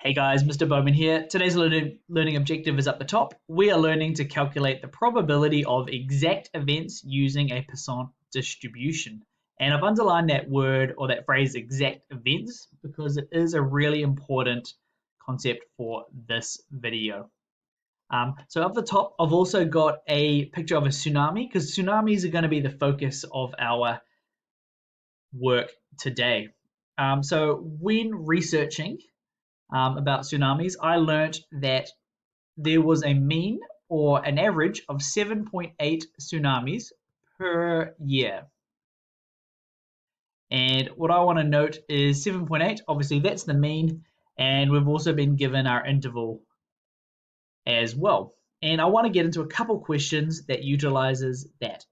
Hey guys, Mr. Bowman here. Today's learning objective is up the top. We are learning to calculate the probability of exact events using a Poisson distribution. And I've underlined that word or that phrase exact events because it is a really important concept for this video. So up the top, I've also got a picture of a tsunami because tsunamis are going to be the focus of our work today. So when researching about tsunamis, I learnt that there was a mean or an average of 7.8 tsunamis per year. And what I want to note is 7.8, obviously that's the mean, and we've also been given our interval as well. And I want to get into a couple questions that utilizes that.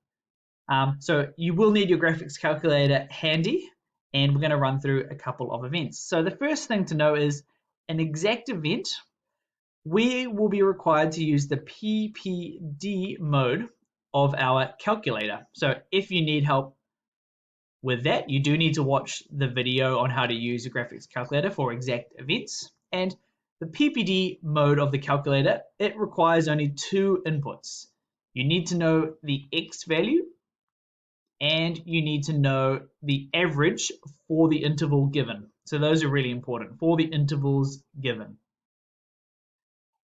So you will need your graphics calculator handy, and we're going to run through a couple of events. So the first thing to know is an exact event, we will be required to use the PPD mode of our calculator. So if you need help with that, you do need to watch the video on how to use a graphics calculator for exact events. And the PPD mode of the calculator, it requires only two inputs. You need to know the X value and you need to know the average for the interval given. So those are really important for the intervals given.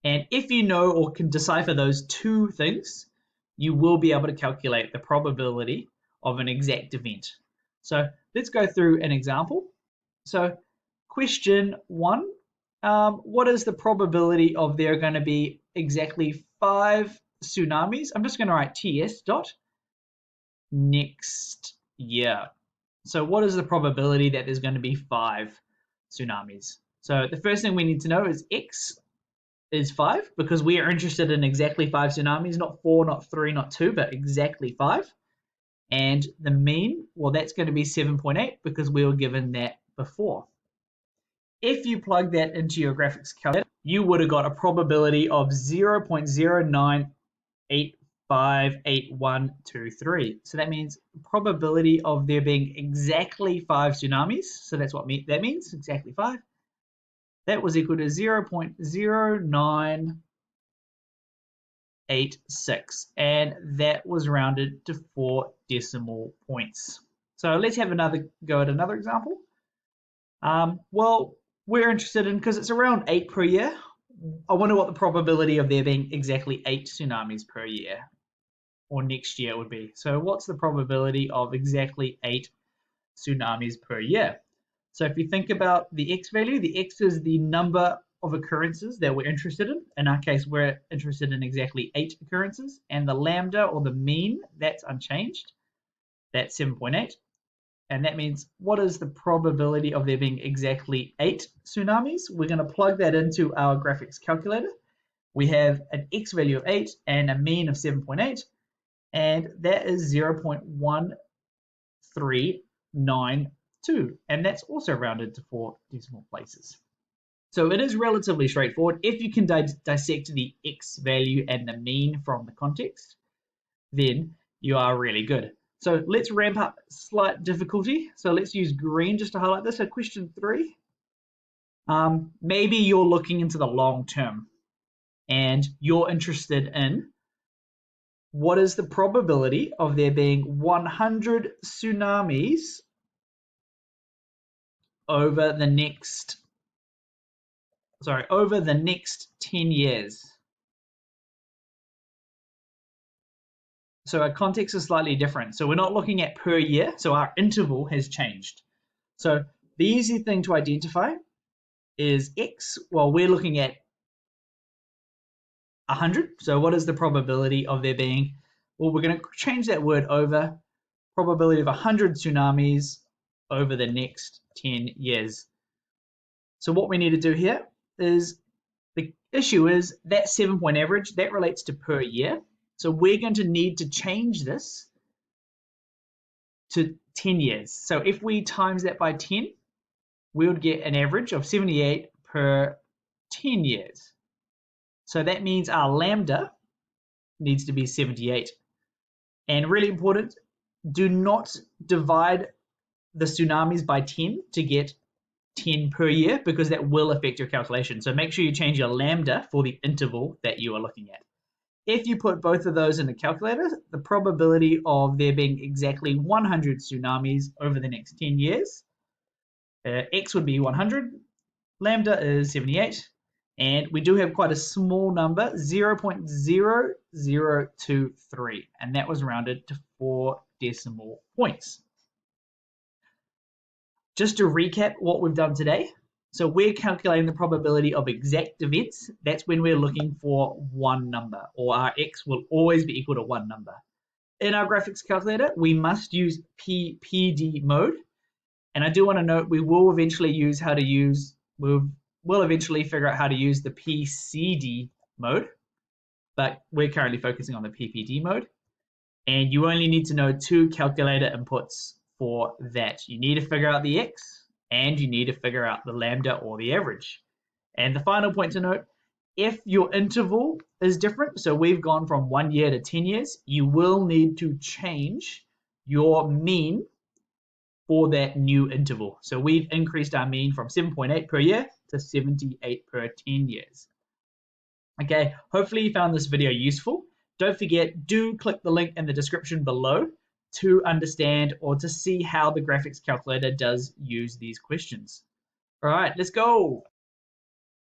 And if you know or can decipher those two things, you will be able to calculate the probability of an exact event. So let's go through an example. So question 1, what is the probability of there going to be exactly 5 tsunamis? I'm just going to write TS dot next year. So what is the probability that there's going to be 5 tsunamis? So the first thing we need to know is X is 5 because we are interested in exactly 5 tsunamis, not 4, not 3, not 2, but exactly 5. And the mean, well, that's going to be 7.8 because we were given that before. If you plug that into your graphics calculator, you would have got a probability of 0.09858123. So that means probability of there being exactly 5 tsunamis. So that's what that means, exactly 5. That was equal to 0.0986, and that was rounded to 4 decimal points. So let's have another go at another example. Well, we're interested in, because it's around 8 per year, I wonder what the probability of there being exactly 8 tsunamis per year or next year would be. So what's the probability of exactly 8 tsunamis per year? So if you think about the X value, the X is the number of occurrences that we're interested in. In our case, we're interested in exactly 8 occurrences. And the lambda or the mean, that's unchanged. That's 7.8. And that means what is the probability of there being exactly 8 tsunamis? We're going to plug that into our graphics calculator. We have an X value of 8 and a mean of 7.8. And that is 0.1392. And that's also rounded to 4 decimal places. So it is relatively straightforward. If you can dissect the X value and the mean from the context, then you are really good. So let's ramp up slight difficulty. So let's use green just to highlight this. So question 3, maybe you're looking into the long term and you're interested in what is the probability of there being 100 tsunamis over the next 10 years. So our context is slightly different. So we're not looking at per year, so our interval has changed. So the easy thing to identify is X. Well, we're looking at 100. So what is the probability of there being, well, we're going to change that word over, probability of 100 tsunamis over the next 10 years. So what we need to do here is, the issue is that 7-point average, that relates to per year. So we're going to need to change this to 10 years. So if we times that by 10, we would get an average of 78 per 10 years. So that means our lambda needs to be 78. And really important, do not divide the tsunamis by 10 to get 10 per year because that will affect your calculation. So make sure you change your lambda for the interval that you are looking at. If you put both of those in a calculator, the probability of there being exactly 100 tsunamis over the next 10 years, x would be 100, lambda is 78, and we do have quite a small number, 0.0023, and that was rounded to 4 decimal points. Just to recap what we've done today, so we're calculating the probability of exact events. That's when we're looking for one number, or our x will always be equal to one number. In our graphics calculator, we must use PPD mode, and I do want to note we will eventually we'll eventually figure out how to use the PCD mode, but we're currently focusing on the PPD mode. And you only need to know 2 calculator inputs for that. You need to figure out the x, and you need to figure out the lambda or the average. And the final point to note, if your interval is different, so we've gone from 1 year to 10 years, you will need to change your mean for that new interval. So we've increased our mean from 7.8 per year to 78 per 10 years. Okay, hopefully you found this video useful. Don't forget, do click the link in the description below to understand or to see how the graphics calculator does use these questions. All right, let's go.